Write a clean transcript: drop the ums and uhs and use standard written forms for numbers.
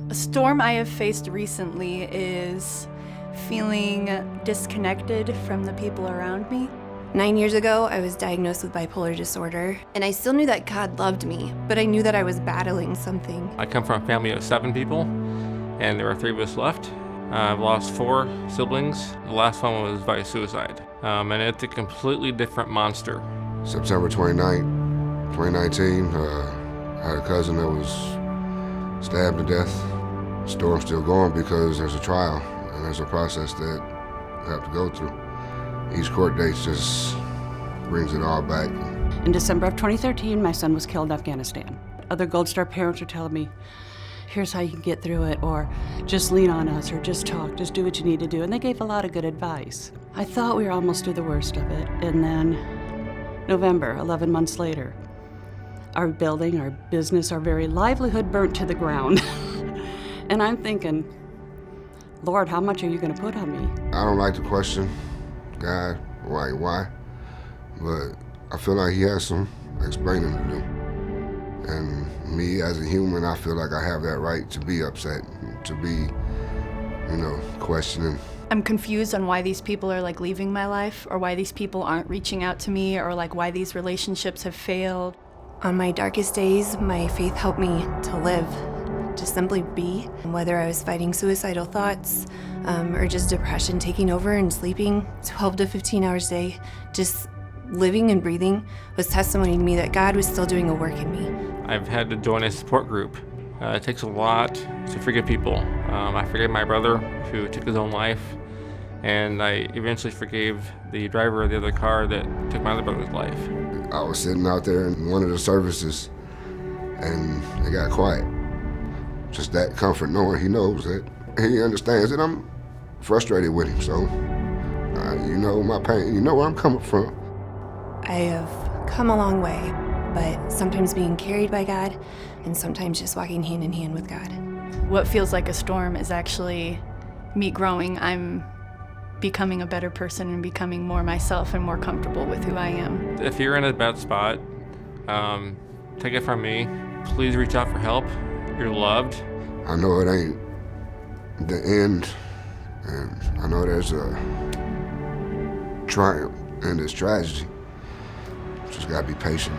A storm I have faced recently is feeling disconnected from the people around me. 9 years ago, I was diagnosed with bipolar disorder, and I still knew that God loved me, but I knew that I was battling something. I come from a family of 7 people, and there are 3 of us left. I've lost 4 siblings. The last one was by suicide, and it's a completely different monster. September 29th, 2019, I had a cousin that was stabbed to death. The storm's still going because there's a trial, and there's a process that I have to go through. Each court date just brings it all back. In December of 2013, my son was killed in Afghanistan. Other Gold Star parents were telling me, here's how you can get through it, or just lean on us, or just talk, just do what you need to do. And they gave a lot of good advice. I thought we were almost through the worst of it. And then November, 11 months later, our building, our business, our very livelihood burnt to the ground. And I'm thinking, Lord, how much are you going to put on me? I don't like to question God, why? But I feel like he has some explaining to do. And me as a human, I feel like I have that right to be upset, to be, questioning. I'm confused on why these people are leaving my life, or why these people aren't reaching out to me, or why these relationships have failed. On my darkest days, my faith helped me to live, to simply be. Whether I was fighting suicidal thoughts or just depression taking over and sleeping 12 to 15 hours a day, just living and breathing was testimony to me that God was still doing a work in me. I've had to join a support group. It takes a lot to forgive people. I forgave my brother who took his own life, and I eventually forgave the driver of the other car that took my other brother's life. I was sitting out there in one of the services, and it got quiet. Just that comfort knowing he knows that, he understands that I'm frustrated with him, so you know my pain, you know where I'm coming from. I have come a long way, but sometimes being carried by God and sometimes just walking hand in hand with God. What feels like a storm is actually me growing. I'm becoming a better person and becoming more myself and more comfortable with who I am. If you're in a bad spot, take it from me. Please reach out for help. You're loved. I know it ain't the end, and I know there's a triumph in this tragedy. Just gotta be patient.